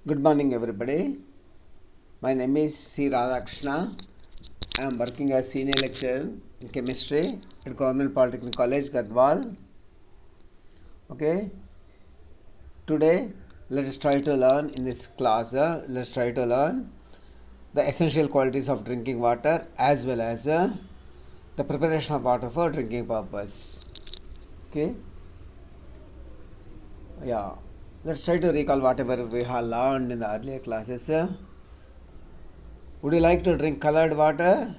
Good morning, everybody. My name is C. Radhakrishna. I am working as senior lecturer in chemistry at Government Polytechnic College, Gadwal. Okay. Today, let us try to learn in this class. Let's try to learn the essential qualities of drinking water as well as the preparation of water for drinking purpose. Okay. Yeah. Let's try to recall whatever we have learned in the earlier classes. Would you like to drink colored water?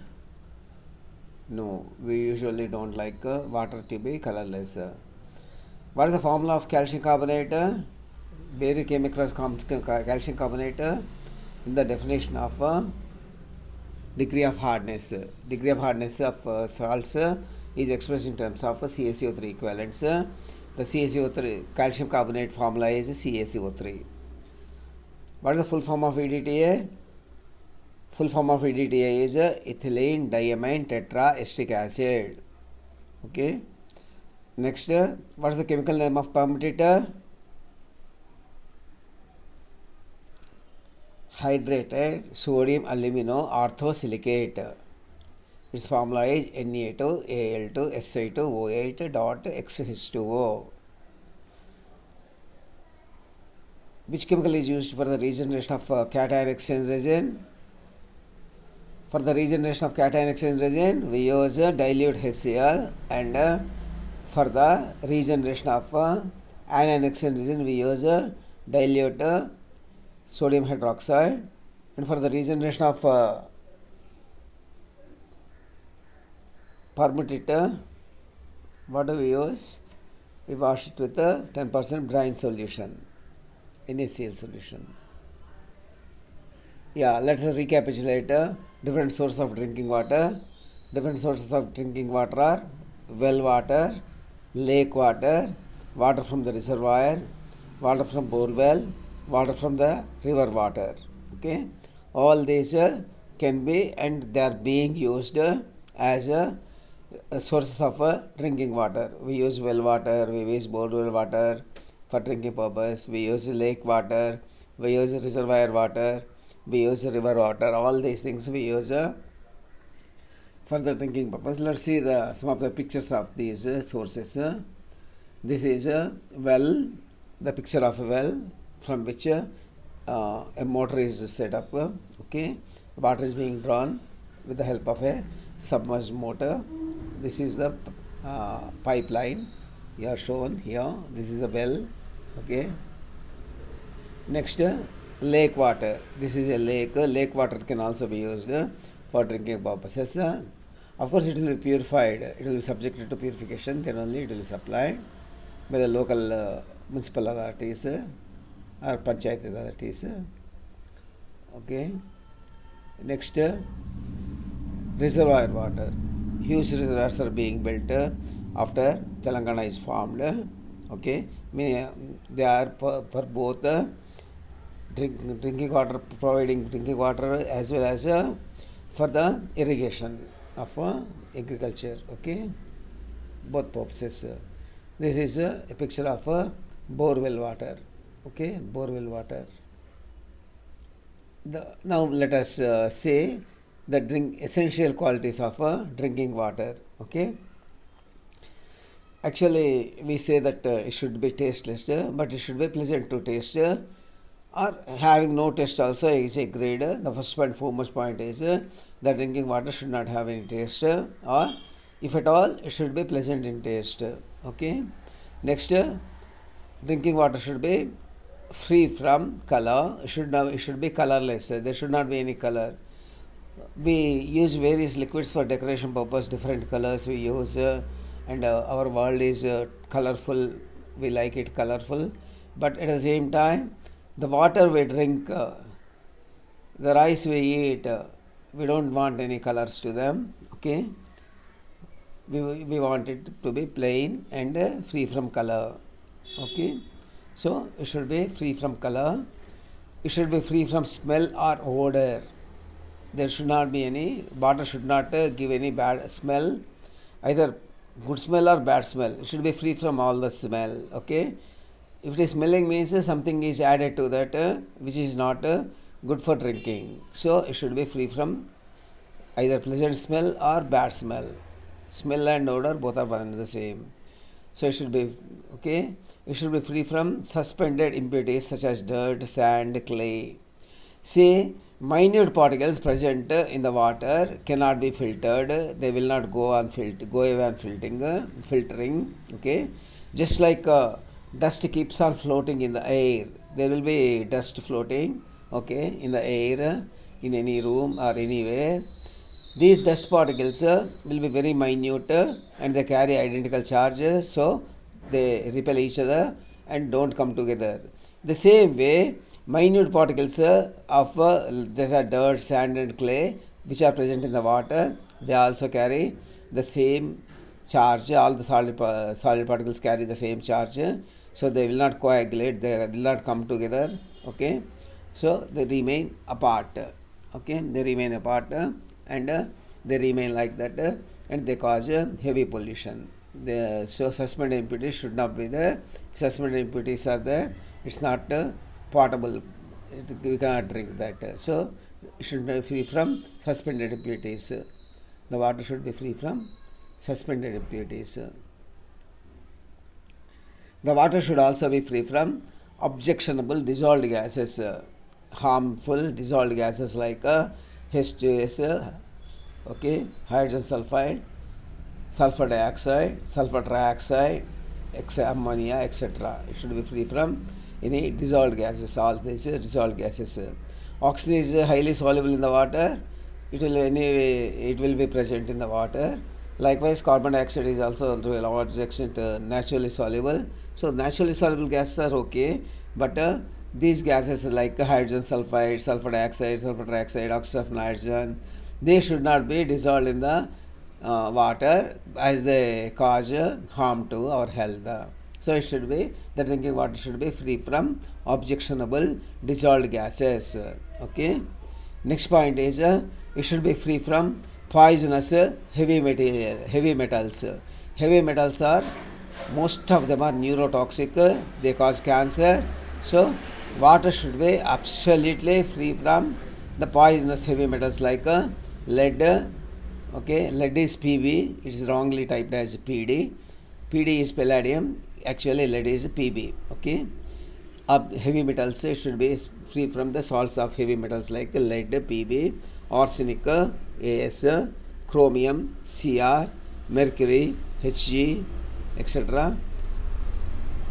No, we usually don't like water to be colorless. What is the formula of calcium carbonate? Where you came across calcium carbonate in the definition of degree of hardness. Degree of hardness of salts is expressed in terms of CaCO3 equivalents. The CaCO3 calcium carbonate formula is CaCO3. What is the full form of EDTA? Full form of EDTA is ethylene diamine tetraesteric acid. Okay. Next, what is the chemical name of permeator? Hydrated sodium alumino orthosilicate. Its formula is Na2Al2Si2O8.XH2O. Which chemical is used for the regeneration of cation exchange resin? For the regeneration of cation exchange resin, we use dilute HCl, and for the regeneration of anion exchange resin, we use dilute sodium hydroxide, and for the regeneration of permeator, what do we use? We wash it with a 10% brine solution, NaCl solution. Yeah, let's recapitulate different sources of drinking water. Different sources of drinking water are well water, lake water, water from the reservoir, water from borewell, water from the river water. Okay, all these can be, and they are being used as sources of drinking water. We use well water, we use borewell water for drinking purpose, we use lake water, we use reservoir water, we use river water. All these things we use for the drinking purpose. Let's see some of the pictures of these sources. This is a well, the picture of a well from which a motor is set up. Okay, water is being drawn with the help of a submerged motor. This is the pipeline here shown here. This is a well. Okay. Next, lake water. This is a lake. Lake water can also be used for drinking purposes. Of course, it will be purified. It will be subjected to purification. Then only it will be supplied by the local municipal authorities or panchayat authorities. Okay. Next, reservoir water. Huge reservoirs are being built after Telangana is formed. Okay. They are for both drinking water, providing drinking water as well as for the irrigation of agriculture. Okay, both purposes. This is a picture of borewell water. Okay, borewell water. Now let us say the essential qualities of drinking water. Okay. Actually, we say that it should be tasteless, but it should be pleasant to taste. Or having no taste also is a grade. The first and foremost point is that drinking water should not have any taste, or if at all, it should be pleasant in taste. Okay. Next, drinking water should be free from color. It should be colorless. There should not be any color. We use various liquids for decoration purpose. Different colors we use, and our world is colorful. We like it colorful, but at the same time, the water we drink, the rice we eat, we don't want any colors to them. Okay, we want it to be plain and free from color. Okay, so it should be free from color. It should be free from smell or odor. There should not be any water. Should not give any bad smell, either good smell or bad smell. It should be free from all the smell. Okay, If it is smelling means something is added to that which is not good for drinking. So it should be free from either pleasant smell or bad smell. Smell and odor both are one and the same. So it should be okay. It should be free from suspended impurities such as dirt, sand, clay. Say minute particles present in the water cannot be filtered. They will not go away on filtering. Okay, just like dust keeps on floating in the air. There will be dust floating. Okay, in the air, in any room or anywhere. These dust particles will be very minute and they carry identical charges, so they repel each other and don't come together. The same way, minute particles of dirt, sand, and clay, which are present in the water, they also carry the same charge. All the solid particles carry the same charge, so they will not coagulate, they will not come together. Okay, so they remain apart. Okay, they remain apart and they remain like that and they cause heavy pollution. So suspended impurities should not be there. If suspended impurities are there, it's not potable. We cannot drink that. So it should be free from suspended impurities. The water should be free from suspended impurities. The water should also be free from objectionable dissolved gases, harmful dissolved gases like H2S, okay, hydrogen sulfide, sulfur dioxide, sulfur trioxide, ammonia, etc. It should be free from any dissolved gases. All these dissolved gases. Oxygen is highly soluble in the water. It will be present in the water. Likewise, carbon dioxide is also to a large extent naturally soluble. So naturally soluble gases are okay, but these gases like hydrogen sulfide, sulfur dioxide, sulfur trioxide, oxide of nitrogen, they should not be dissolved in the water as they cause harm to our health. So it should be, the drinking water should be free from objectionable dissolved gases. Okay. Next point is it should be free from poisonous heavy metals. Heavy metals are, most of them are neurotoxic. They cause cancer. So water should be absolutely free from the poisonous heavy metals like lead. Okay, lead is Pb. It is wrongly typed as Pd. Pd is palladium. Actually, lead is Pb. Okay. Heavy metals should be free from the salts of heavy metals like lead, Pb, arsenic, As, chromium, Cr, mercury, Hg, etc.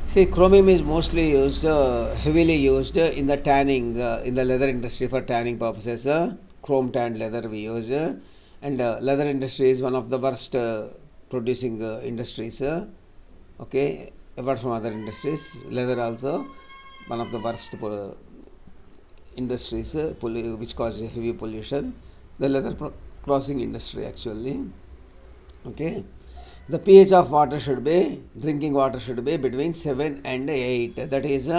See, chromium is mostly used, heavily used in the tanning, in the leather industry for tanning purposes. Chrome tanned leather we use, and leather industry is one of the worst producing industries. Okay, apart from other industries, leather also one of the worst industries which cause heavy pollution. The leather processing industry actually. Okay. The pH of water should be, drinking water should be between 7 and 8. That is,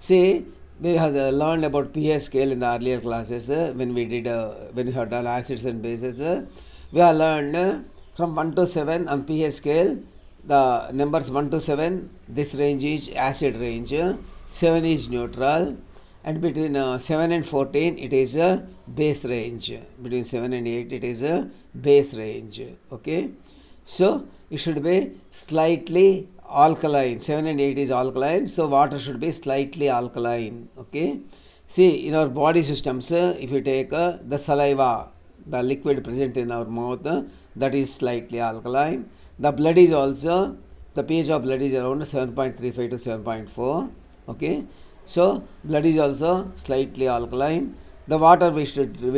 say, we have learned about pH scale in the earlier classes when we have done acids and bases. We have learned from 1 to 7 on pH scale, the numbers 1 to 7, this range is acid range, 7 is neutral, and between 7 and 14 it is a base range. Between 7 and 8 it is a base range. Okay. So it should be slightly alkaline. 7 and 8 is alkaline, so water should be slightly alkaline. Okay. See, in our body systems, if you take the saliva, the liquid present in our mouth, that is slightly alkaline. The blood is also, the pH of blood is around 7.35 to 7.4. Okay. So blood is also slightly alkaline. The water we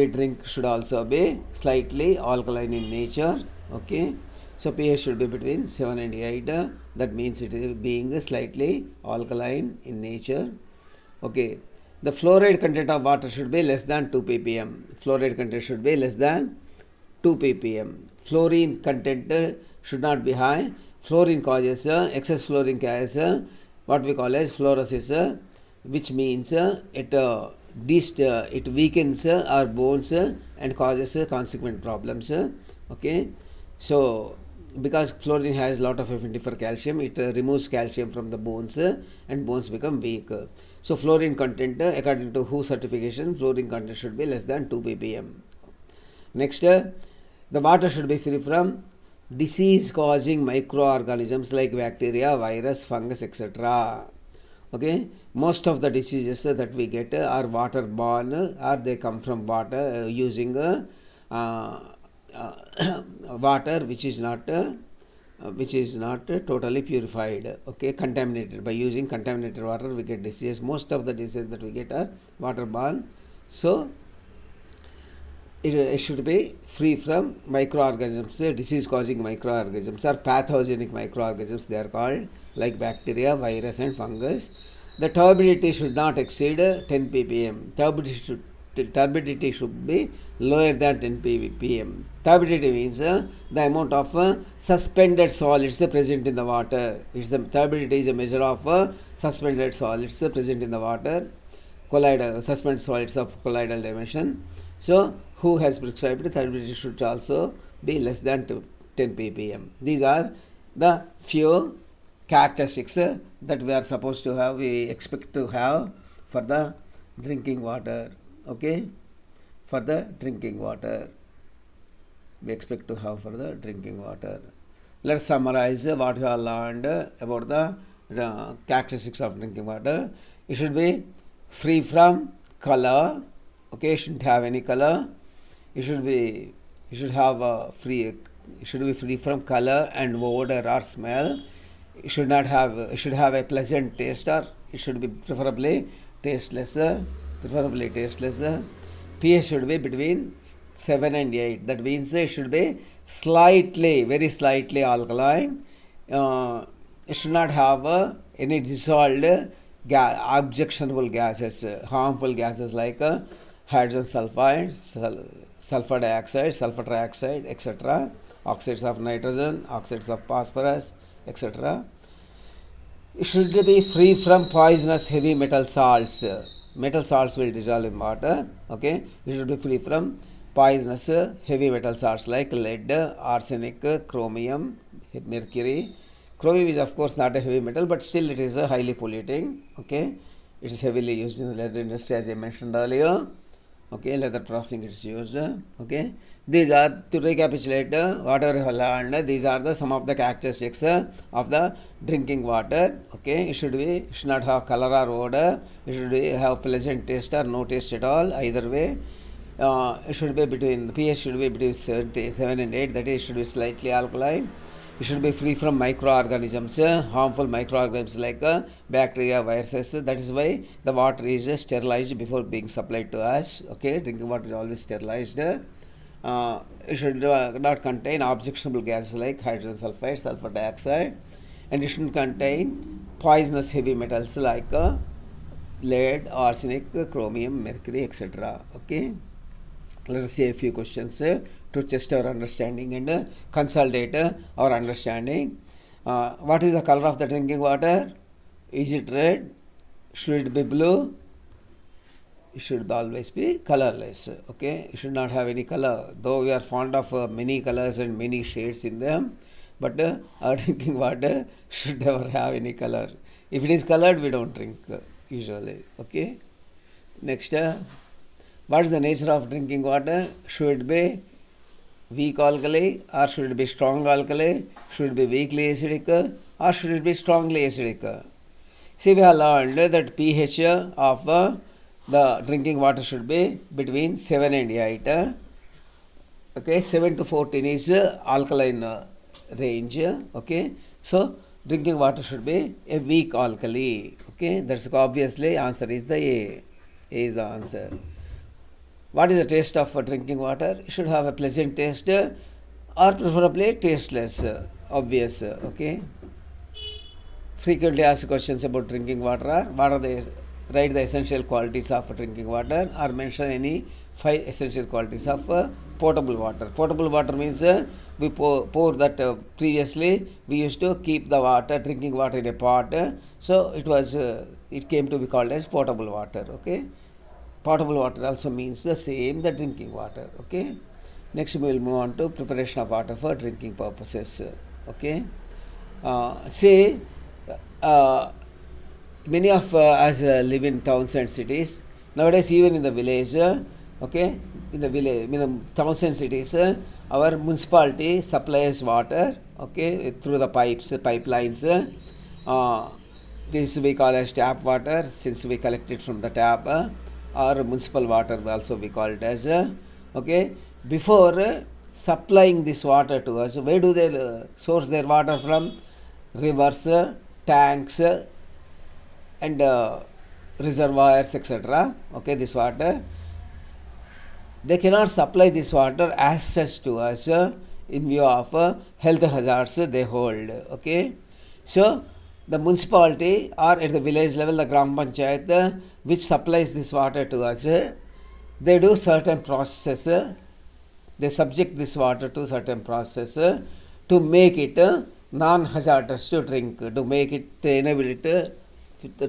drink should also be slightly alkaline in nature. Okay. So pH should be between 7 and 8. That means it is being slightly alkaline in nature. Okay. The fluoride content of water should be less than 2 ppm. Fluoride content should be less than 2 ppm. Fluorine content should not be high. Fluorine causes excess fluorine causes what we call as fluorosis, which means it weakens our bones and causes consequent problems. Okay. So because fluorine has a lot of affinity for calcium, it removes calcium from the bones and bones become weak. So fluorine content, according to WHO certification, fluorine content should be less than 2 ppm. Next, the water should be free from disease causing microorganisms like bacteria, virus, fungus, etc. Okay, most of the diseases that we get are water borne, or they come from water using water which is not totally purified, okay, contaminated. By using contaminated water we get diseases. Most of the diseases that we get are waterborne. So it should be free from microorganisms, disease causing microorganisms or pathogenic microorganisms they are called, like bacteria, virus and fungus. The turbidity should not exceed 10 ppm. Turbidity should be lower than 10 ppm. Turbidity means the amount of suspended solids present in the water. Turbidity is a measure of suspended solids present in the water, colloidal suspended solids of colloidal dimension. So who has prescribed turbidity should also be less than 10 ppm. These are the few characteristics that we are supposed to have, we expect to have for the drinking water. Okay, for the drinking water we expect to have for the drinking water. Let's summarize what we have learned about the characteristics of drinking water. It should be free from color. Okay, it shouldn't have any color. It should be free from color and odor or smell. It should have a pleasant taste, or it should be preferably tasteless. pH should be between 7 and 8. That means it should be very slightly alkaline. It should not have any dissolved objectionable gases, harmful gases like hydrogen sulfide, sulfur dioxide, sulfur trioxide, etc., oxides of nitrogen, oxides of phosphorus, etc. It should be free from poisonous heavy metal salts. Metal salts will dissolve in water. Okay, it should be free from poisonous heavy metal salts like lead, arsenic, chromium, mercury. Chromium is of course not a heavy metal, but still it is highly polluting. Okay, it is heavily used in the leather industry, as I mentioned earlier. Okay, leather processing is used. Okay, these are, to recapitulate whatever we have learned, these are the some of the characteristics of the drinking water. Okay, it should not have color or odor. It should have pleasant taste or no taste at all, either way. It should be between, pH should be between 7 and 8, that is, it should be slightly alkaline. It should be free from microorganisms, harmful microorganisms like bacteria, viruses. That is why the water is sterilized before being supplied to us. Okay, drinking water is always sterilized. It should not contain objectionable gases like hydrogen sulfide, sulfur dioxide, and it should contain poisonous heavy metals like lead, arsenic, chromium, mercury, etc. Okay, let us see a few questions to test our understanding and consolidate our understanding. What is the color of the drinking water? Is it red? Should it be blue? It should always be colorless. Okay, it should not have any color, though we are fond of many colors and many shades in them, but our drinking water should never have any color. If it is colored, we don't drink usually. Okay, next, what is the nature of drinking water? Should it be weak alkali, or should it be strong alkali? Should it be weakly acidic, or should it be strongly acidic? See, we have learned that pH of the drinking water should be between 7 and 8. Okay, 7 to 14 is alkaline range. Okay, so drinking water should be a weak alkali. Okay, that's obviously answer is the A. A is the answer. What is the taste of drinking water? It should have a pleasant taste, or preferably tasteless. Obvious. Okay. Frequently asked questions about drinking water are, what are the, write the essential qualities of drinking water, or mention any 5 essential qualities of potable water. Potable water means we pour that previously we used to keep the water, drinking water, in a pot. So it came to be called as potable water. Okay. Potable water also means the same, the drinking water. Okay. Next we will move on to preparation of water for drinking purposes. Okay. Say uh, many of us live in towns and cities. Nowadays, even in the village, okay, in the village, in the towns and cities, our municipality supplies water, okay, through the pipelines. Uh, this we call as tap water, since we collect it from the tap, or municipal water also we call it as. Okay, before supplying this water to us, where do they source their water from? Rivers, tanks, and reservoirs, etc. Okay, this water, they cannot supply this water as such to us in view of health hazards they hold. Okay, so the municipality or at the village level, the gram panchayat which supplies this water to us, they do certain processes. They subject this water to certain process to make it non-hazardous to drink, to make it enable it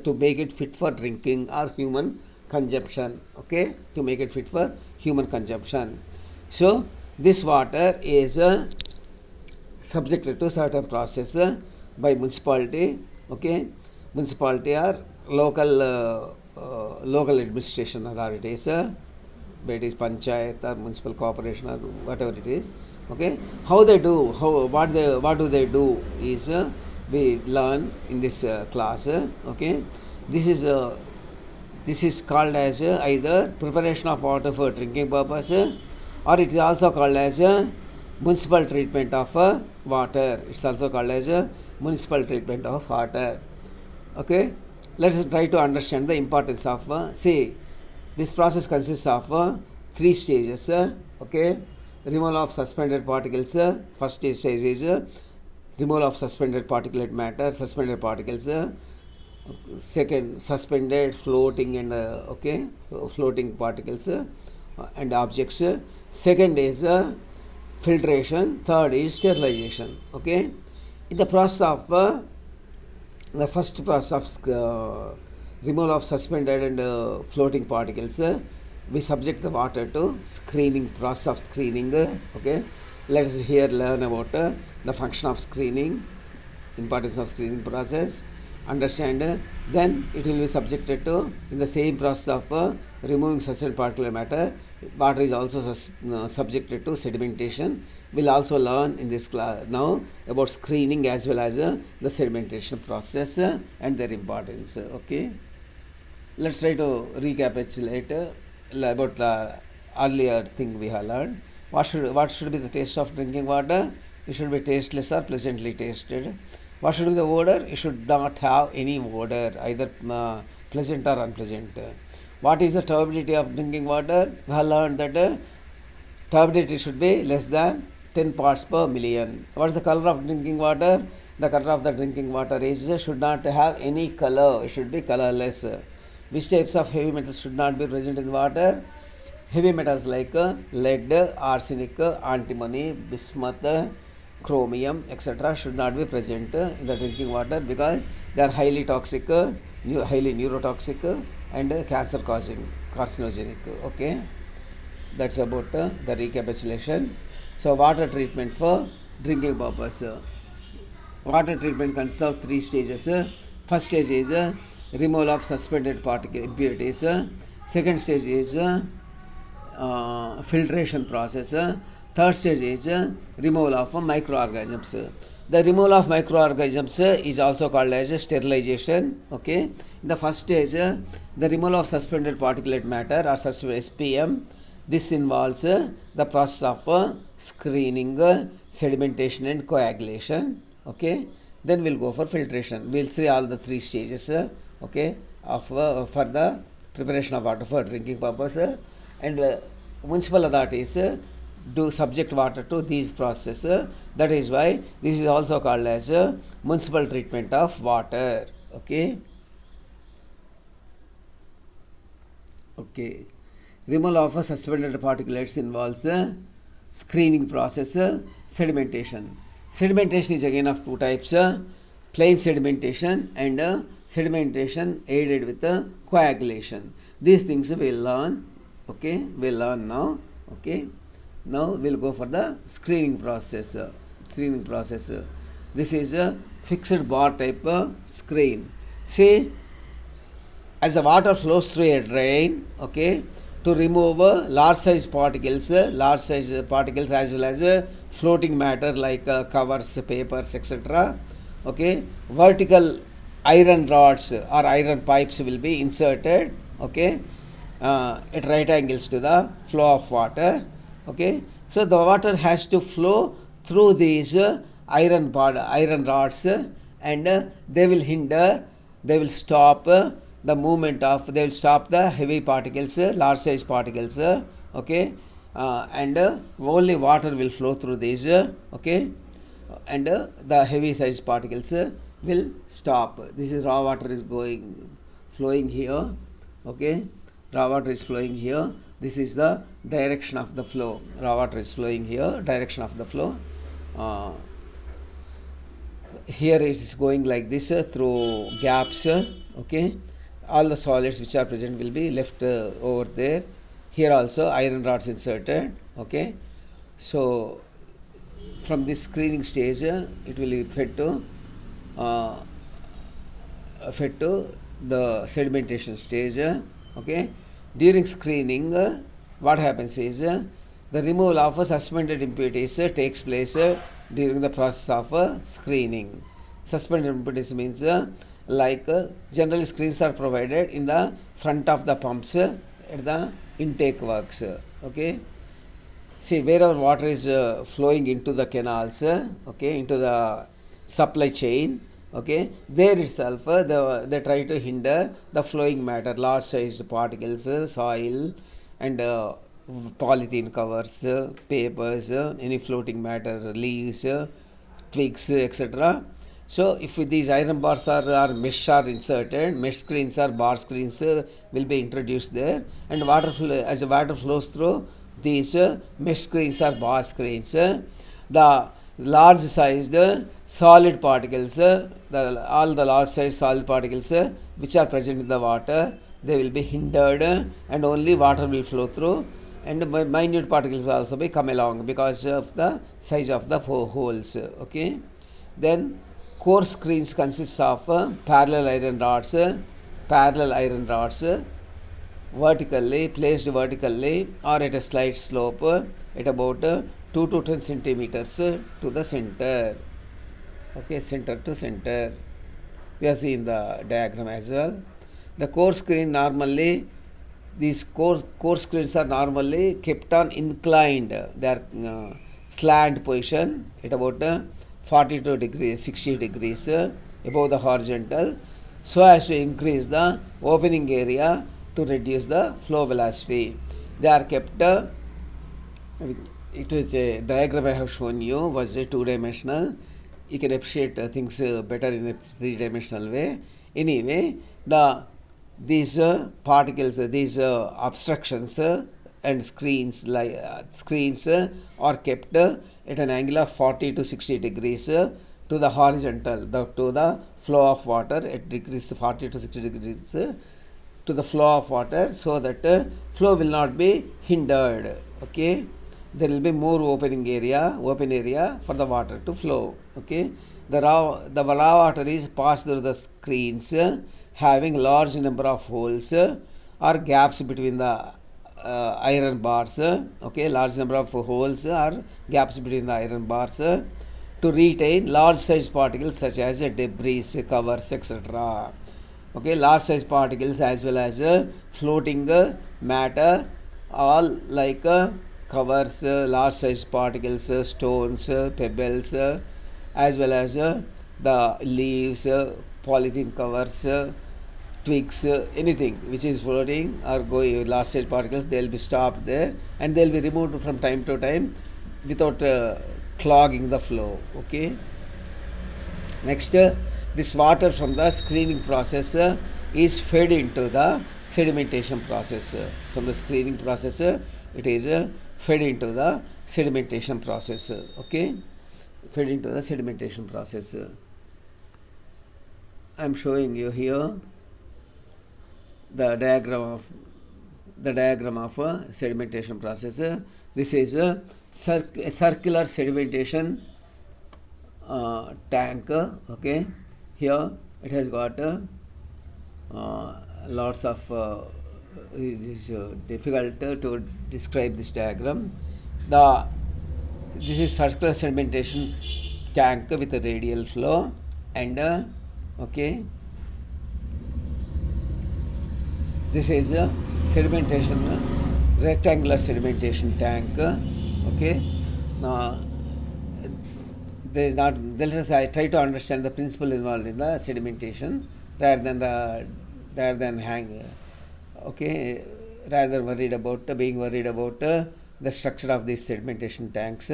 to make it fit for drinking or human consumption. Okay, to make it fit for human consumption. So this water is subjected to certain process by municipality. Okay, municipality or local administration authorities. Whether it is panchayat or municipal corporation or whatever it is. Okay, how they do, what do they do is we learn in this class. Okay, this is called as either preparation of water for drinking purpose, or it is also called as municipal treatment of water. It's also called as municipal treatment of water. Okay, let's try to understand the importance of say this process consists of 3 stages. Okay, removal of suspended particles. First stage is removal of suspended particulate matter, suspended particles. Second, suspended, floating, and floating particles and objects. Second is filtration. Third is sterilization. Okay, in the process of the first process of removal of suspended and floating particles, we subject the water to screening, process of screening. Okay, let us here learn about the function of screening, importance of screening process, understand. Then it will be subjected to, in the same process of removing suspended particulate matter, water is also subjected to sedimentation. We'll also learn in this class now about screening as well as the sedimentation process and their importance. Okay, let's try to recapitulate about the earlier thing we have learned. What should be the taste of drinking water? It should be tasteless or pleasantly tasted. What should be the odor? It should not have any odor, either pleasant or unpleasant. What is the turbidity of drinking water? We have learned that turbidity should be less than 10 parts per million. What is the color of drinking water? The color of the drinking water should not have any color. It should be colorless. Which types of heavy metals should not be present in the water? Heavy metals like lead, arsenic, antimony, bismuth, chromium, etc. should not be present in the drinking water because they are highly toxic, highly neurotoxic, and cancer causing, carcinogenic. Okay, that's about the recapitulation. So water treatment for drinking purpose. Water treatment consists of 3 stages. First stage is removal of suspended particle impurities. Second stage is filtration process. Third stage is removal of microorganisms. The removal of microorganisms is also called as sterilization. Okay, in the first stage, the removal of suspended particulate matter or SPM. This involves the process of screening, sedimentation, and coagulation. Okay, then we'll go for filtration. We'll see all the 3 stages. Okay, of for the preparation of water for drinking purpose, and municipal authorities do subject water to these processes. That is why this is also called as municipal treatment of water. Okay. Okay. Removal of suspended particulates involves screening process, sedimentation. Sedimentation is again of 2 types, plain sedimentation and sedimentation aided with coagulation. These things we will learn. Okay, we will learn now. Okay, Now we'll go for the screening process. This is a fixed bar type screen. See, as the water flows through a drain, okay, to remove large size particles as well as floating matter like covers, papers, etc. Okay, vertical iron rods or iron pipes will be inserted, okay, at right angles to the flow of water. Okay, so the water has to flow through these iron rods, and they will stop they will stop the heavy particles, large size particles, okay, and only water will flow through these, okay, and the heavy size particles will stop. This is raw water is flowing here, okay, raw water is flowing here. This is the direction of the flow. Raw water is flowing here, direction of the flow. Here it is going like this through gaps, okay. All the solids which are present will be left over there. Here also iron rods inserted, okay. So from this screening stage, it will be fed to the sedimentation stage, okay. During screening, what happens is the removal of suspended impurities takes place during the process of screening. Suspended impurities means generally screens are provided in the front of the pumps at the intake works, okay. See, wherever water is flowing into the canals, okay, into the supply chain, okay, there itself they try to hinder the flowing matter, large sized particles, soil, and polythene covers, papers, any floating matter, leaves, twigs, etc. So if these iron bars or mesh are inserted, mesh screens or bar screens will be introduced there, and as the water flows through these mesh screens or bar screens, the large sized solid particles, all the large sized solid particles which are present in the water, they will be hindered, and only water will flow through, and minute particles will also be come along because of the size of the holes, okay. Then core screens consists of parallel iron rods placed vertically or at a slight slope at about 2 to 10 centimeters to the center, okay, center to center. We are seeing the diagram as well. The core screen normally, these core screens are normally kept on inclined, they are slant position at about 42 degrees, 60 degrees above the horizontal, so as to increase the opening area to reduce the flow velocity. They are kept, it is a diagram I have shown you was a two-dimensional. You can appreciate things better in a three-dimensional way. Anyway, these particles, these obstructions and screens are kept at an angle of 40 to 60 degrees to the horizontal, to the flow of water at degrees 40 to 60 degrees to the flow of water, so that flow will not be hindered, okay. There will be more open area for the water to flow, okay. The raw water is passed through the screens having large number of holes or gaps between the iron bars, okay, large number of holes or gaps between the iron bars to retain large size particles such as debris, covers, etc. Okay, large size particles as well as floating matter, all like covers, large size particles, stones, pebbles, as well as the leaves, polythene covers, twigs, anything which is floating or going, large size particles, they will be stopped there and they will be removed from time to time without clogging the flow, okay. Next, this water from the screening process is fed into the sedimentation process. From the screening process, it is fed into the sedimentation process, okay, fed into the sedimentation process. I am showing you here the diagram of the diagram of sedimentation process. This is a circular sedimentation tank. Okay, here it has got lots of it is difficult to describe this diagram. This is circular sedimentation tank with a radial flow, and okay, this is a sedimentation rectangular sedimentation tank. Okay, now let us I try to understand the principle involved in the sedimentation rather than being worried about the structure of these sedimentation tanks.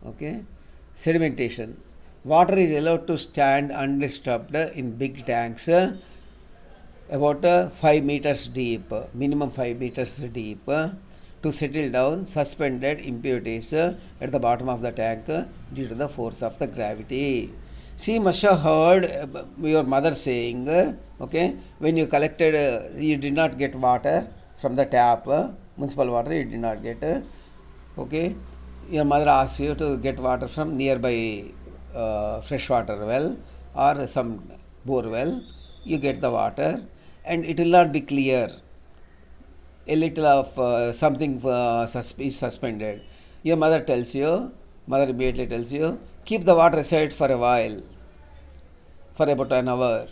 Okay, sedimentation. Water is allowed to stand undisturbed in big tanks about 5 meters deep, minimum 5 meters deep, to settle down suspended impurities at the bottom of the tank due to the force of the gravity. She must have heard your mother saying, okay, when you collected, you did not get water from the tap, municipal water you did not get, okay, your mother asks you to get water from nearby freshwater well or some bore well, you get the water and it will not be clear. A little of something is suspended. Your mother immediately tells you, keep the water aside for a while, for about an hour.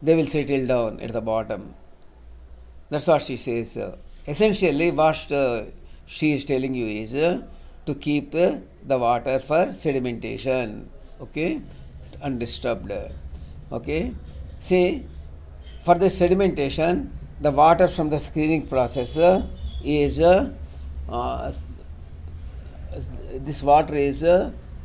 They will settle down at the bottom. That's what she says. Essentially, what she is telling you is to keep the water for sedimentation, okay, undisturbed. Okay, see, for the sedimentation, the water from the screening process is this water is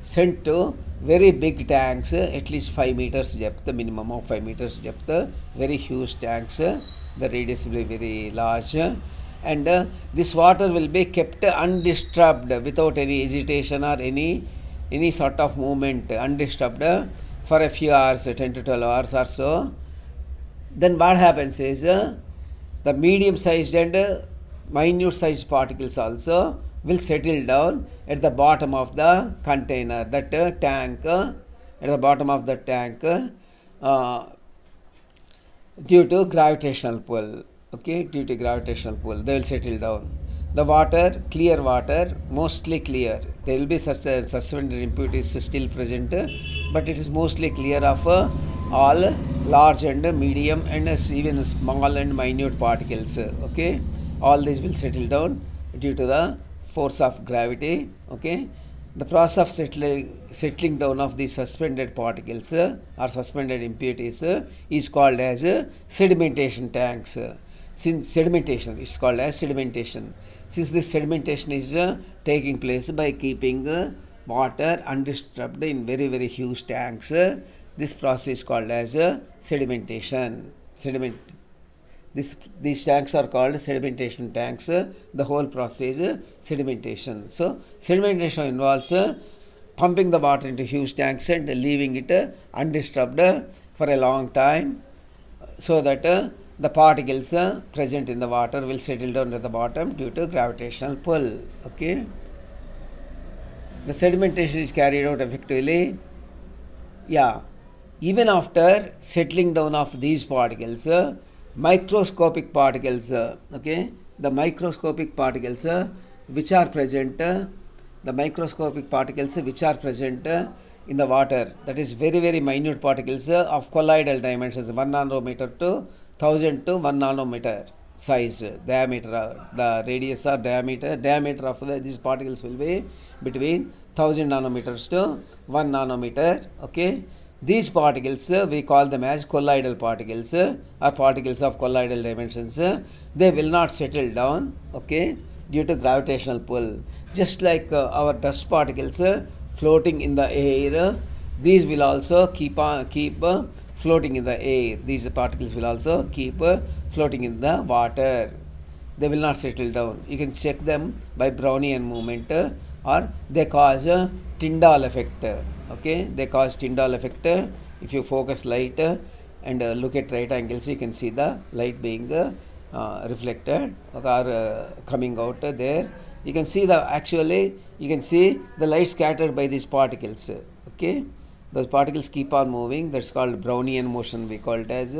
sent to very big tanks, at least 5 meters depth, the minimum of 5 meters depth, very huge tanks, the radius will be very large, and this water will be kept undisturbed without any hesitation or any sort of movement, undisturbed for a few hours, 10 to 12 hours or so. Then what happens is the medium sized and minute sized particles also will settle down at the bottom of the container, that tank, at the bottom of the tank due to gravitational pull. Okay, due to gravitational pull, they will settle down. The water, clear water, mostly clear. There will be suspended impurities still present, but it is mostly clear of all large and medium and even small and minute particles. Okay, all these will settle down due to the force of gravity. Okay, the process of settling down of the suspended particles or suspended impurities is called as sedimentation tanks. Since sedimentation, it's called as sedimentation. Since this sedimentation is taking place by keeping water undisturbed in very, very huge tanks, this process is called as sedimentation. These tanks are called sedimentation tanks. The whole process is sedimentation. So, sedimentation involves pumping the water into huge tanks and leaving it undisturbed for a long time, so that the particles present in the water will settle down at the bottom due to gravitational pull. Okay, the sedimentation is carried out effectively. Yeah, even after settling down of these particles, microscopic particles, okay, the microscopic particles which are present, in the water, that is very, very minute particles of colloidal dimensions, 1 nanometer to 1000 to 1 nanometer size, diameter, the radius or diameter of these particles will be between 1000 nanometers to 1 nanometer. Okay, these particles we call them as colloidal particles or particles of colloidal dimensions. They will not settle down, okay, due to gravitational pull. Just like our dust particles floating in the air, these will also keep floating in the air. These particles will also keep floating in the water. They will not settle down. You can check them by Brownian movement, or they cause a Tyndall effect. Okay, they cause Tyndall effect. If you focus light and look at right angles, you can see the light being reflected or coming out there. You can see you can see the light scattered by these particles. Okay, those particles keep on moving. That's called Brownian motion. We call it as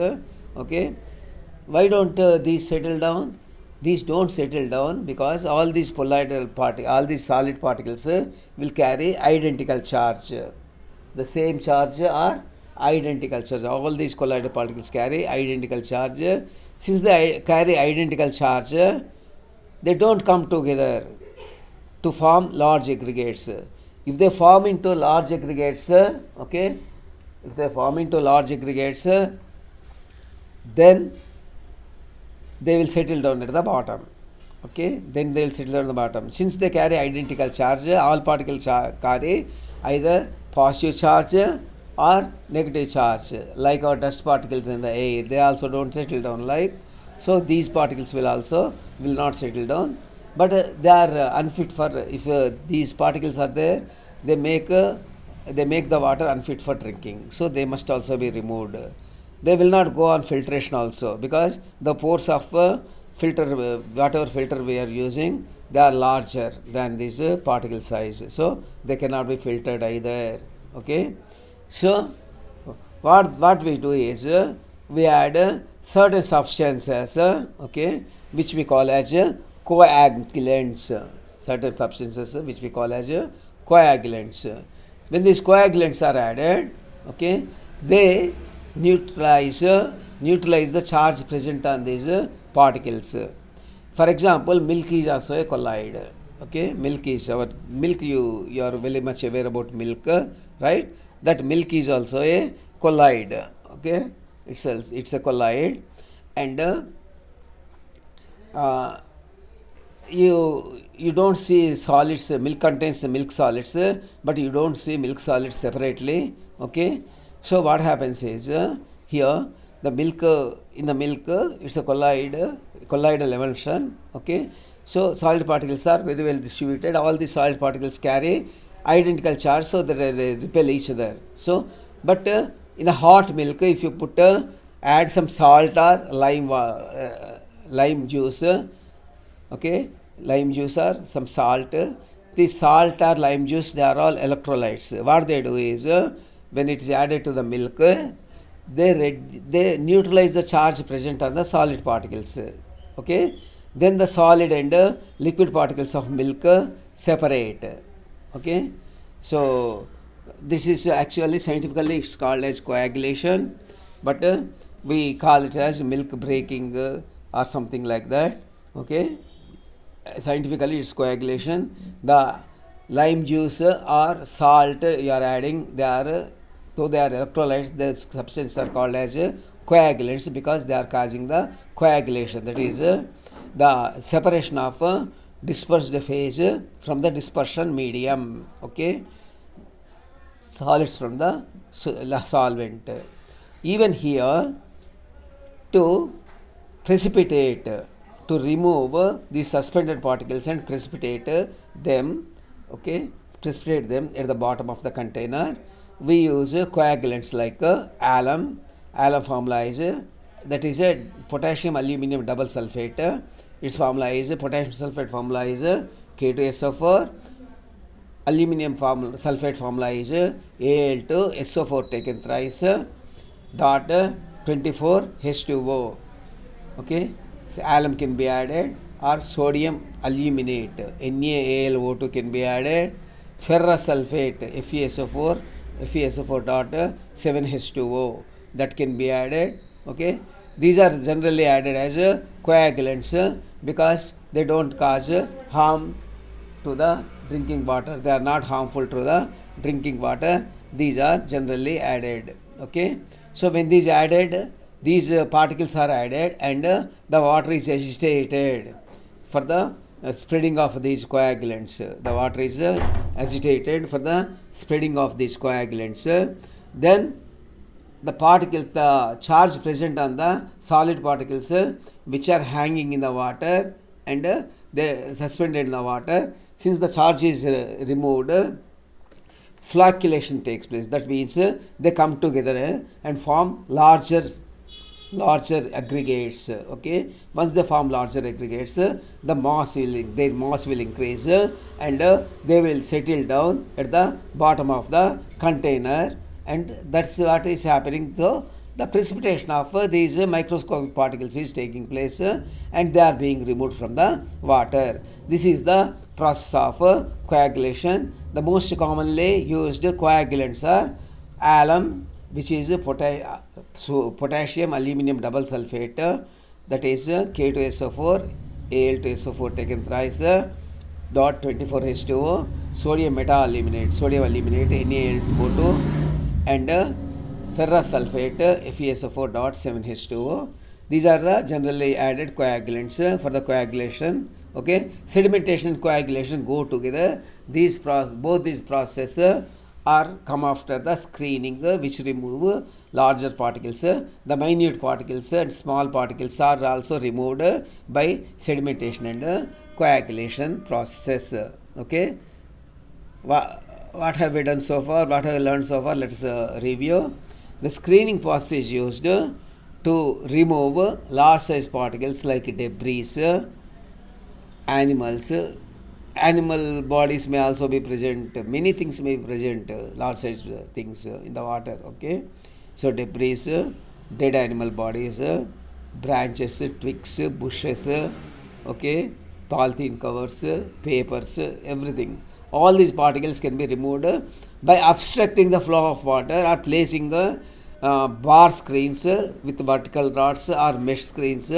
okay. Why don't these settle down? These don't settle down because all these all these solid particles will carry identical charge. The same charge or identical charge. All these colloidal particles carry identical charge. Since they carry identical charge, they don't come together to form large aggregates. If they form into large aggregates, okay, if they form into large aggregates, then they will settle down at the bottom. Okay, then they will settle down at the bottom. Since they carry identical charge, all particles carry either positive charge or negative charge. Like our dust particles in the air, they also don't settle down. Like so, these particles will not settle down. But they are unfit for if these particles are there, they make the water unfit for drinking. So they must also be removed. They will not go on filtration also because the pores of whatever filter we are using, they are larger than this particle size, so they cannot be filtered either. Okay, so what we do is we add certain substances, okay, which we call as coagulants. Certain substances which we call as coagulants. When these coagulants are added, okay, they neutralize the charge present on these particles. For example, milk is also a colloid. Okay, milk you are very much aware about milk, right? That milk is also a colloid. Okay, it's a colloid, and you don't see solids. Milk contains milk solids, but you don't see milk solids separately. Okay, so what happens is here the milk in the milk it's a colloidal emulsion. Okay, so solid particles are very well distributed. All the solid particles carry identical charge, so they repel each other. So, but in a hot milk, if you add some salt or lime juice, okay, lime juice or some salt. The salt or lime juice, they are all electrolytes. What they do is when it is added to the milk, they neutralize the charge present on the solid particles. Okay, then the solid and liquid particles of milk separate. Okay, so this is actually scientifically it's called as coagulation, but we call it as milk breaking or something like that. Okay, scientifically it's coagulation. The lime juice or salt you are adding, though they are electrolytes, the substances are called as coagulants because they are causing the coagulation, that is the separation of dispersed phase from the dispersion medium. Okay, solids from the solvent. Even here, to precipitate, to remove these suspended particles and precipitate them, okay, precipitate them at the bottom of the container, we use coagulants like alum. Alum formula is that is a potassium aluminium double sulfate. Its formula is potassium sulfate formula is K2SO4. Aluminium sulfate formula is Al2SO4 taken thrice dot 24 H2O. Okay, so alum can be added, or sodium aluminate NaAlO2 can be added. Ferrous sulfate FeSO4 dot 7H2O, that can be added. Okay, these are generally added as coagulants because they don't cause harm to the drinking water. They are not harmful to the drinking water. These are generally added. Okay, so when these particles are added and the water is agitated for the spreading of these coagulants. The water is agitated for the spreading of these coagulants. Then the charge present on the solid particles which are hanging in the water and they suspended in the water, since the charge is removed, flocculation takes place. That means they come together and form larger larger aggregates. Okay, once they form larger aggregates, the their mass will increase, and they will settle down at the bottom of the container, and that's what is happening. So the precipitation of these microscopic particles is taking place, and they are being removed from the water. This is the process of coagulation. The most commonly used coagulants are alum, which is potassium aluminum double sulfate, that is K2SO4 Al2SO4 taken thrice, dot 24H2O, sodium metaaluminate, sodium aluminate NaL2O2, and ferrous sulfate FeSO4 dot 7H2O. These are the generally added coagulants for the coagulation. Okay, sedimentation and coagulation go together. Both these processes are come after the screening, which remove larger particles. The minute particles and small particles are also removed by sedimentation and coagulation process. Okay, what have we done so far? What have we learned so far? Let's review. The screening process is used to remove large size particles like debris, animals. Animal bodies may also be present. Many things may be present, large size things in the water. Okay, so debris, dead animal bodies, branches, twigs, bushes, okay, polythene covers, papers, everything. All these particles can be removed by obstructing the flow of water or placing bar screens with vertical rods or mesh screens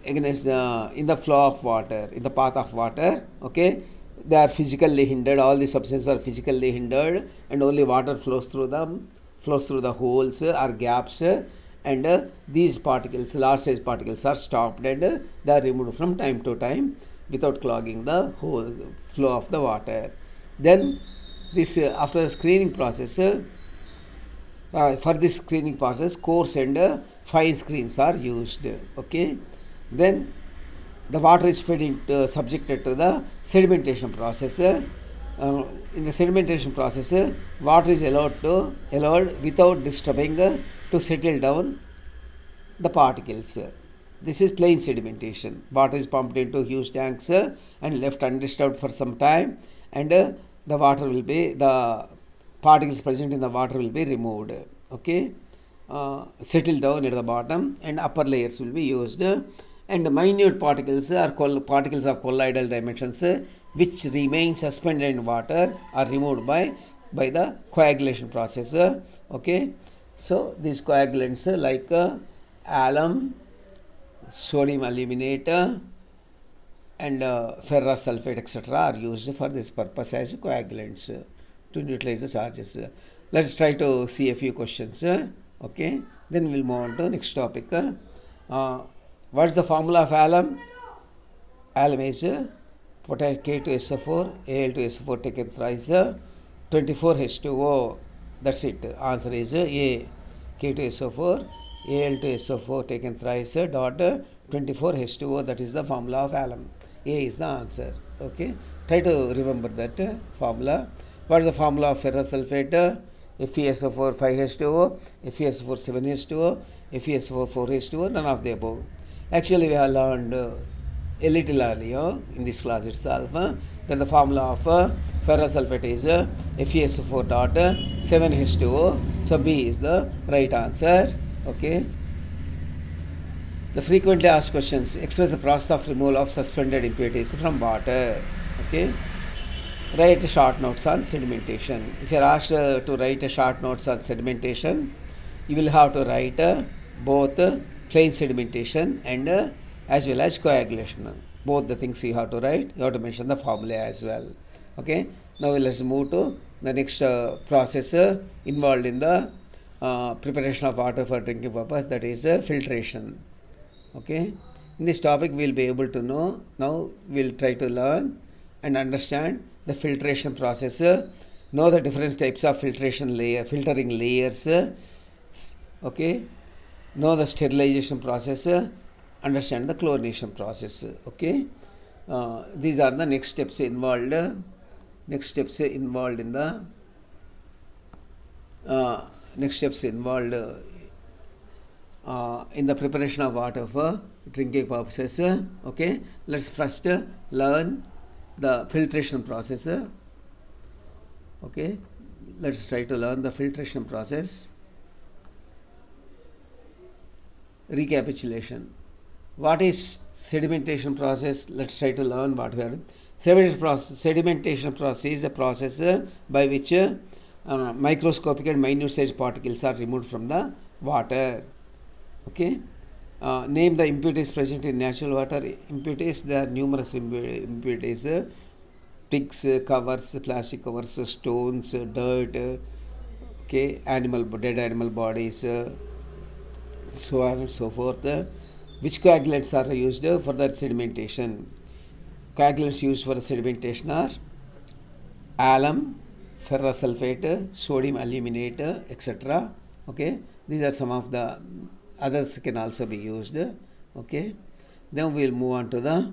against in the flow of water, in the path of water. Okay, they are physically hindered. All the substances are physically hindered, and only water flows through them, flows through the holes or gaps, and these particles, large size particles, are stopped, and they are removed from time to time without clogging the whole flow of the water. Then this after the screening process, for this screening process, coarse and fine screens are used. Okay, then the water is subjected to the sedimentation process. In the sedimentation process, water is allowed without disturbing to settle down the particles. This is plain sedimentation. Water is pumped into huge tanks and left undisturbed for some time, and the particles present in the water will be removed. Okay, settle down at the bottom, and upper layers will be used. And minute particles are particles of colloidal dimensions which remain suspended in water are removed by the coagulation process. Okay, so these coagulants like alum, sodium aluminate, and ferrous sulfate, etc., are used for this purpose as coagulants to neutralize the charges. Let's try to see a few questions. Okay, then we'll move on to next topic. What is the formula of alum? Alum is K2SO4 Al2SO4 taken thrice, 24H2O. That's it. Answer is A. K2SO4 Al2SO4 taken thrice dot 24H2O. That is the formula of alum. A is the answer. Okay, try to remember that formula. What is the formula of ferrous sulfate? FeSO4 5H2O, FeSO4 7H2O, FeSO4 4H2O, none of the above. Actually, we have learned a little earlier in this class itself that the formula of ferrous sulfate is FeSO4 dot 7H2O. So B is the right answer. Okay. The frequently asked questions: express the process of removal of suspended impurities from water. Okay. Write short notes on sedimentation. If you are asked to write short notes on sedimentation, you will have to write both plain sedimentation and as well as coagulation. Both the things you have to write. You have to mention the formula as well. Okay. Now let's move to the next process involved in the preparation of water for drinking purpose, that is filtration. Okay. In this topic we will be able to know. Now we will try to learn and understand the filtration process, know the different types of filtering layers. Okay, know the sterilization process, understand the chlorination process. Okay, these are the next steps involved. Next steps involved in the in the preparation of water for drinking purposes. Okay, let's first learn the filtration process. Okay, let's try to learn the filtration process. Recapitulation. What is sedimentation process? Let's try to learn what we are doing. Sedimentation process is a process by which microscopic and minute sized particles are removed from the water. Okay. Name the impurities present in natural water. Impurities, there are numerous impurities. Twigs, covers, plastic covers, stones, dirt, okay, dead animal bodies, so on and so forth. Which coagulants are used for the sedimentation? Coagulants used for sedimentation are alum, ferrous sulfate, sodium aluminate, etc. Okay, these are some of the others can also be used. Okay, then we will move on to the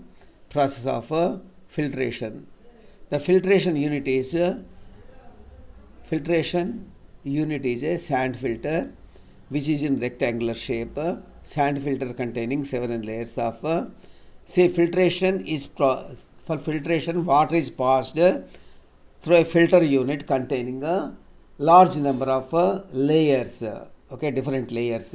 process of filtration. The filtration unit is a sand filter which is in rectangular shape. Sand filter containing several layers of filtration is for filtration water is passed through a filter unit containing a large number of layers. Okay, different layers.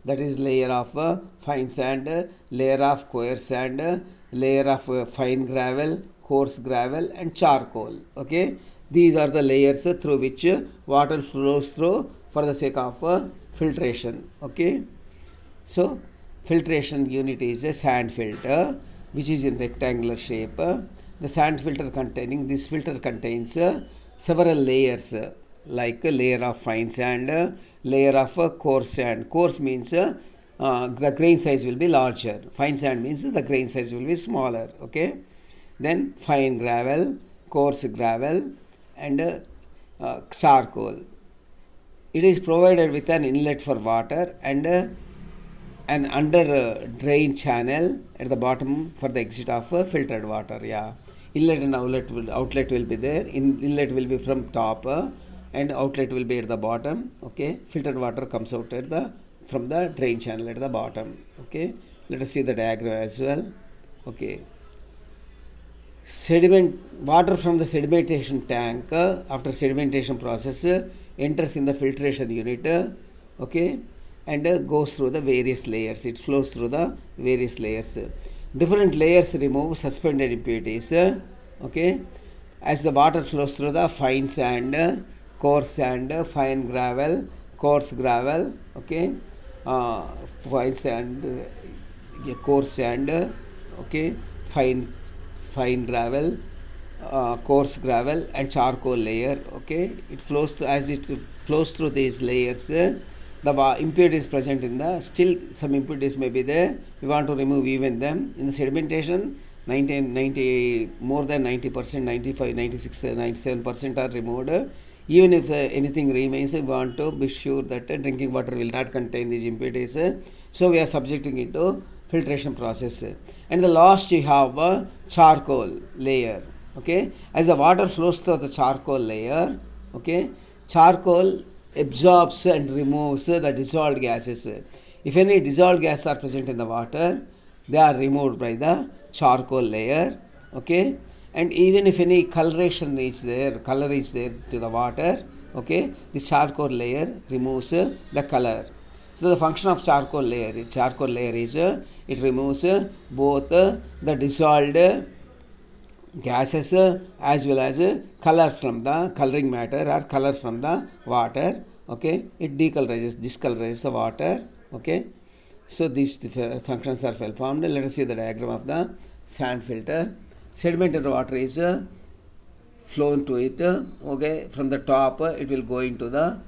That is layer of fine sand, layer of coarse sand, layer of fine gravel, coarse gravel, and charcoal. Okay, these are the layers through which water flows through for the sake of filtration. Okay, so filtration unit is a sand filter which is in rectangular shape. The sand filter this filter contains several layers, like a layer of fine sand, layer of coarse sand. Coarse means the grain size will be larger. Fine sand means the grain size will be smaller. Okay, then fine gravel, coarse gravel, and charcoal. It is provided with an inlet for water and an under drain channel at the bottom for the exit of filtered water. Yeah, inlet and outlet will be there. Inlet will be from top and outlet will be at the bottom. Okay, filtered water comes out from the drain channel at the bottom. Okay, let us see the diagram as well. Okay, water from the sedimentation tank after sedimentation process enters in the filtration unit. Okay, and goes through the various layers. It flows through the various layers. Different layers remove suspended impurities. Okay, as the water flows through the fine sand, coarse sand, fine gravel, coarse gravel. Okay, fine sand, coarse sand. Okay, fine gravel, coarse gravel, and charcoal layer. Okay, it flows through, as it flows through these layers. The impurities present in the, still some impurities may be there. We want to remove even them. In the sedimentation, more than 90%, 95, 96, 97% are removed. Even if anything remains, we want to be sure that drinking water will not contain these impurities. So we are subjecting it to filtration process. And the last you have a charcoal layer. Okay, as the water flows through the charcoal layer, okay, charcoal absorbs and removes the dissolved gases. If any dissolved gases are present in the water, they are removed by the charcoal layer. Okay, and even if any coloration is there, color is there to the water, okay, this charcoal layer removes the color. So the function of charcoal layer is it removes both the dissolved gases as well as color from the coloring matter or color from the water. Okay, it discolorises the water. Okay, so these functions are well formed. Let us see the diagram of the sand filter. Sedimented water is flown to it. Okay, from the top it will go into the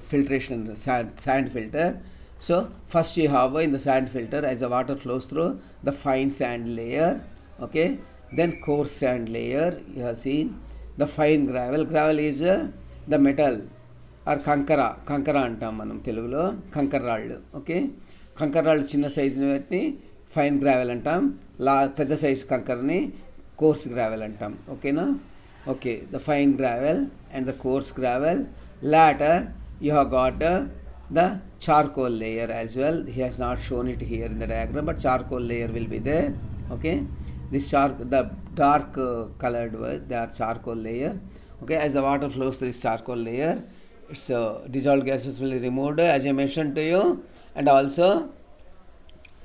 filtration sand filter. So first you have in the sand filter, as the water flows through, the fine sand layer. Okay, then coarse sand layer. You have seen the fine gravel is the metal or కంకర అంటాం మనం తెలుగులో కంకర రాళ్ళు. Okay, కంకర రాళ్ళు చిన్న సైజుని బట్టి ఫైన్ గ్రావెల్ అంటాం, పెద్ద సైజు కంకరని కోర్స్ గ్రావెల్ అంటాం. ఓకేనా? Okay, the fine gravel and the coarse gravel. Later, you have got the charcoal layer as well. He has not shown it here in the diagram, but charcoal layer will be there. Okay, this the dark colored one, they are charcoal layer. Okay, as the water flows through this charcoal layer, its dissolved gases will be removed, as I mentioned to you, and also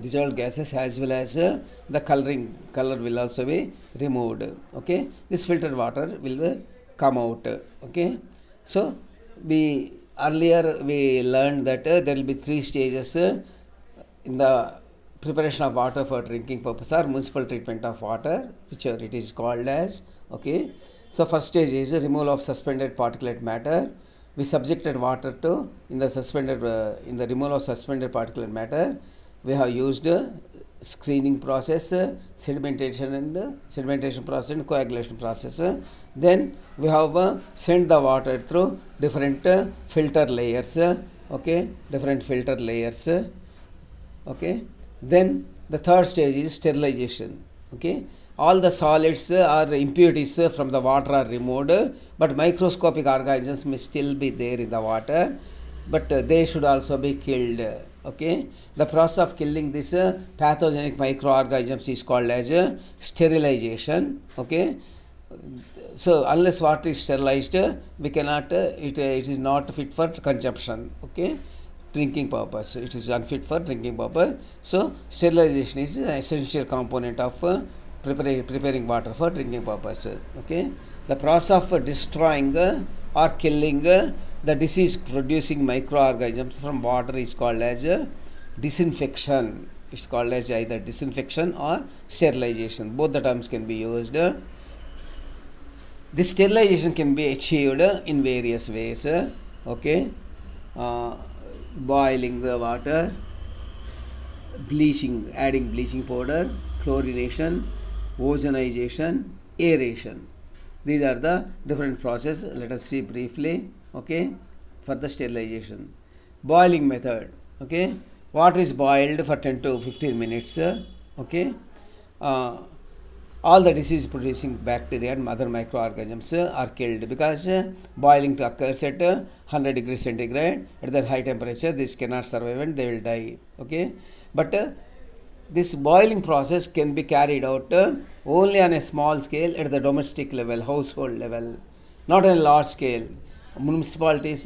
dissolved gases as well as the color will also be removed. Okay, this filtered water will come out. Okay, so we earlier we learned that there will be 3 stages in the preparation of water for drinking purpose, or municipal treatment of water, which it is called as. Okay, so first stage is removal of suspended particulate matter. We subjected water to in the removal of suspended particulate matter. We have used screening process, sedimentation process and coagulation process. Then we have sent the water through different filter layers. Okay, different filter layers. Okay, then the third stage is sterilization. Okay, all the solids or impurities from the water are removed, but microscopic organisms may still be there in the water, but they should also be killed. Okay, the process of killing this pathogenic microorganisms is called as sterilization. Okay, so unless water is sterilized, we cannot it is not fit for consumption. Okay, drinking purpose, it is unfit for drinking purpose. So sterilization is an essential component of preparing water for drinking purpose. Okay, the process of destroying or killing the disease producing microorganisms from water is called as disinfection. It's called as either disinfection or sterilization. Both the terms can be used. This sterilization can be achieved in various ways. Okay, boiling the water, bleaching, adding bleaching powder, chlorination, ozonization, aeration. These are the different processes. Let us see briefly. Okay, for the sterilization. Boiling method. Okay, water is boiled for 10 to 15 minutes. Okay, all the disease producing bacteria and other microorganisms are killed, because boiling occurs at 100 degrees centigrade. At that high temperature, this cannot survive and they will die. Okay, but this boiling process can be carried out only on a small scale at the domestic level, household level, not on a large scale. Municipalities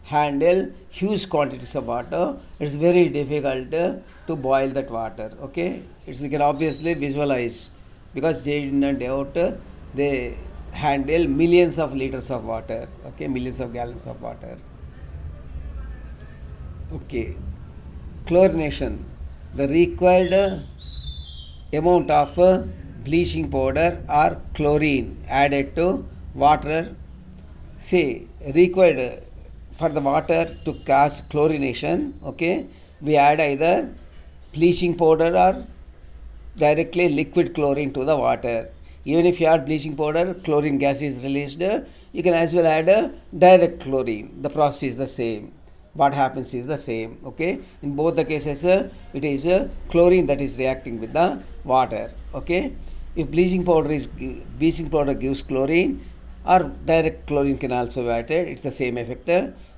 handle huge quantities of water. It's very difficult to boil that water. Okay, you can obviously visualize, because day in and day out they handle millions of liters of water. Okay, millions of gallons of water. Okay, chlorination, the required amount of bleaching powder or chlorine added to water. Say required for the water to cause chlorination. Okay, we add either bleaching powder or directly liquid chlorine to the water. Even if you add bleaching powder, chlorine gas is released. You can as well add direct chlorine. The process is the same. What happens is the same. Okay, in both the cases it is chlorine that is reacting with the water. Okay, if bleaching powder gives chlorine, or direct chlorine can also be added, it's the same effect.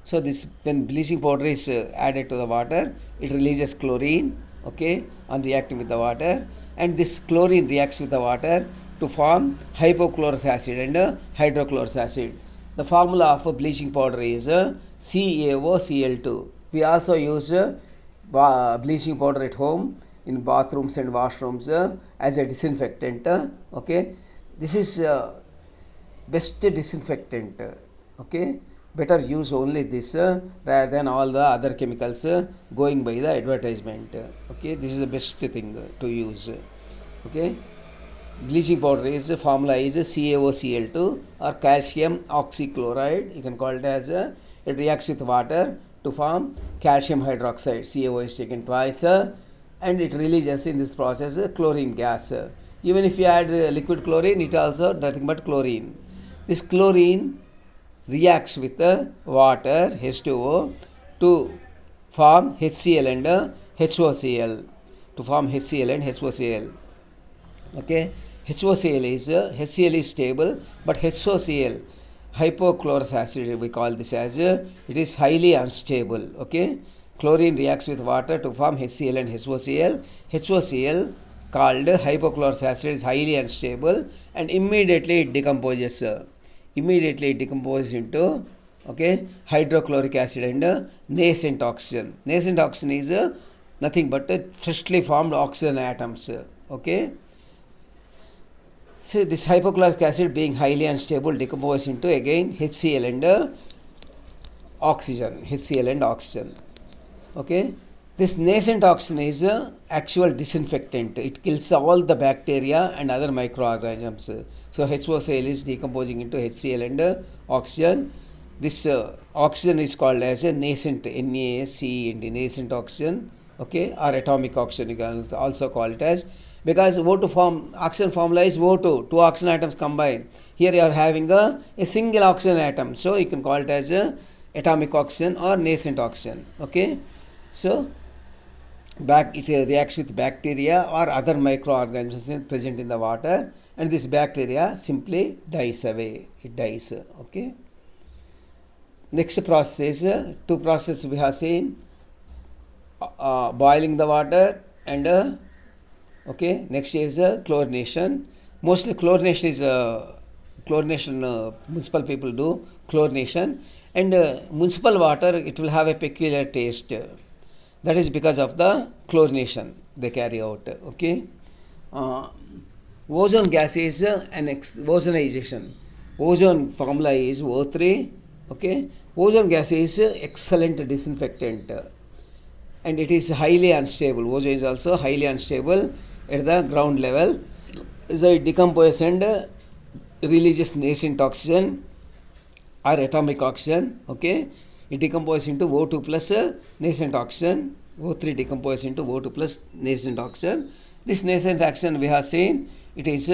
So this, when bleaching powder is added to the water, it releases chlorine. Okay, on reacting with the water, and this chlorine reacts with the water to form hypochlorous acid and hydrochlorous acid. The formula of bleaching powder is CaOCl2. We also use bleaching powder at home in bathrooms and washrooms as a disinfectant. Okay, this is best disinfectant. Okay, better use only this rather than all the other chemicals going by the advertisement. Okay, this is the best thing to use. Okay, bleaching powder is formula is CaOCl2 or calcium oxychloride. You can call it as it reacts with water to form calcium hydroxide. CaO is taken twice and it releases in this process chlorine gas. Even if you add liquid chlorine, it also nothing but chlorine. This chlorine reacts with the water H2O to form HCl and HOCl. To form HCl and HOCl. Okay, HOCl is HCl is stable, but HOCl, hypochlorous acid, we call this as it is highly unstable. Okay, chlorine reacts with water to form HCl and HOCl. HOCl called hypochlorous acid is highly unstable and immediately it decomposes. Immediately it decomposes into hydrochloric acid and nascent oxygen. Nascent oxygen is nothing but freshly formed oxygen atoms. Okay. So this hypochloric acid being highly unstable decomposes into again HCl and oxygen. HCl and oxygen. Okay. This nascent oxygen is actual disinfectant. It kills all the bacteria and other microorganisms. So HOCl is decomposing into HCl and oxygen. This oxygen is called as a nascent, NaCN, nascent oxygen. Okay, or atomic oxygen, you can also call it as, because O2 form, oxygen formula is O2, two oxygen atoms combined. Here you are having a single oxygen atom, so you can call it as a atomic oxygen or nascent oxygen. Okay, so it reacts with bacteria or other microorganisms present in the water, and this bacteria simply dies away. It dies. Okay. Next process is two processes we have seen. Boiling the water and next is chlorination. Mostly chlorination is municipal people do chlorination, and municipal water, it will have a peculiar taste. That is because of the chlorination they carry out. Okay. Ozone gas is an ozonization. Ozone formula is O3. Okay. Ozone gas is excellent disinfectant. And it is highly unstable. Ozone is also highly unstable at the ground level. So it decomposes and releases nascent oxygen or atomic oxygen. Okay, it decomposes into O2 plus nascent oxygen. O3 decomposes into O2 plus nascent oxygen. This nascent oxygen we have seen, it is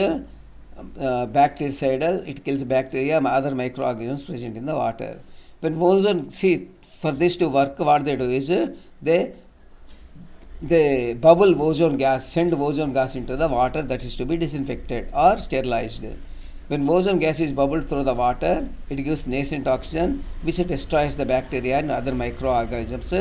bactericidal. It kills bacteria and other microorganisms present in the water. When ozone, see, for this to work, what they do is they bubble ozone gas, send ozone gas into the water that is to be disinfected or sterilized. When ozone gas is bubbled through the water, it gives nascent oxygen which destroys the bacteria and other microorganisms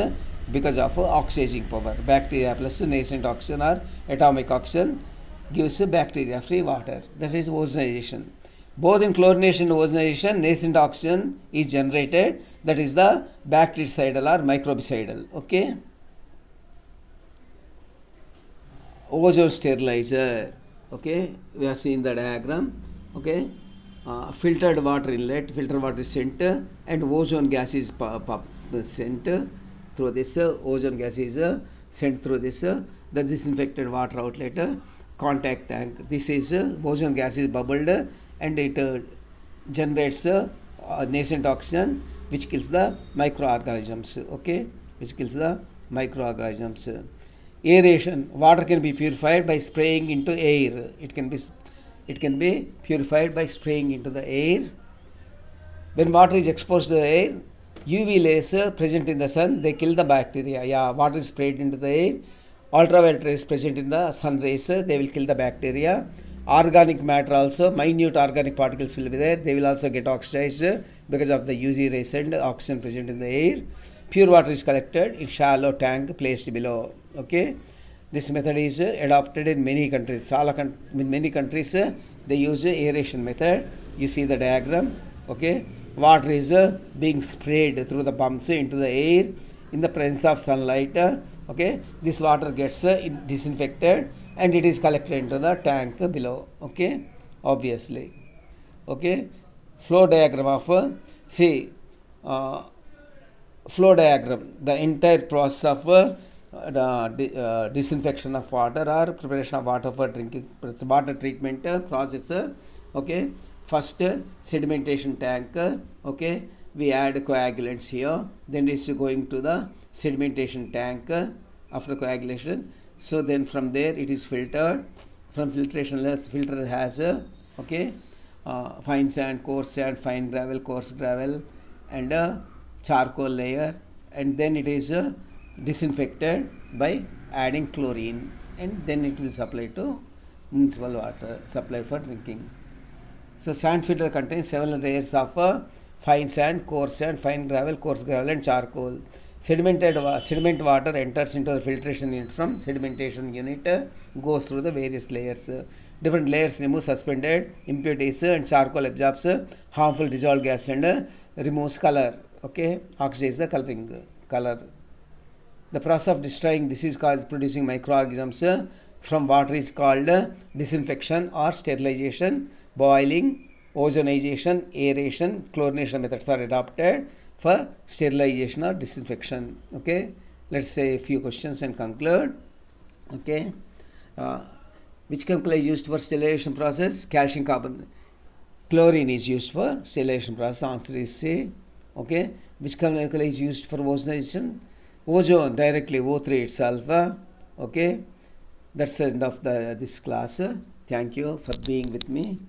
because of oxidizing power. Bacteria plus nascent oxygen or atomic oxygen gives bacteria free water. That is ozonization. Both in chlorination and ozonization, nascent oxygen is generated. That is the bactericidal or microbicidal. Okay. Ozone sterilizer. Okay, we have seen the diagram. Okay, filtered water inlet, filtered water is sent, and ozone gas is sent through this. Ozone gas is sent through this. The disinfected water outlet, contact tank. This is ozone gas is bubbled and it generates nascent oxygen which kills the microorganisms. Okay, which kills the microorganisms. Aeration. Water can be purified by spraying into air. It can be purified by spraying into the air. When water is exposed to the air, UV rays present in the sun, they kill the bacteria. Yeah, water is sprayed into the air. Ultraviolet rays present in the sun rays, they will kill the bacteria. Organic matter also, minute organic particles will be there. They will also get oxidized because of the UV rays and oxygen present in the air. Pure water is collected in shallow tank placed below. Okay, this method is adopted in many countries. In many countries they use aeration method. You see the diagram. Okay, water is being sprayed through the pumps into the air in the presence of sunlight. Okay, this water gets disinfected and it is collected into the tank below. Okay, obviously. Okay, flow diagram of flow diagram. The entire process of disinfection of water or preparation of water for drinking, water treatment process. Okay, first sedimentation tank. Okay, we add coagulants here, then it's going to the sedimentation tank after coagulation. So then from there it is filtered. From filtration, filter has fine sand, coarse sand, fine gravel, coarse gravel, and charcoal layer, and then it is disinfected by adding chlorine, and then it will supply to municipal water supply for drinking. So sand filter contains several layers of fine sand, coarse sand, fine gravel, coarse gravel, and charcoal. Sediment water enters into the filtration unit from sedimentation unit, goes through the various layers. Different layers remove suspended impurities, and charcoal absorbs harmful dissolved gas and removes color. Okay, oxidizes the color. The process of destroying disease cause producing microorganisms from water is called disinfection or sterilization. Boiling, ozonization, aeration, chlorination methods are adopted for sterilization or disinfection. Okay, let's say a few questions and conclude. Okay, which chemical is used for sterilization process? Calcium carbonate. Chlorine is used for sterilization process. Answer is C. Okay, which chemical is used for ozonization? Ozone, directly O3 itself. Okay, that's the end of this class. Thank you for being with me.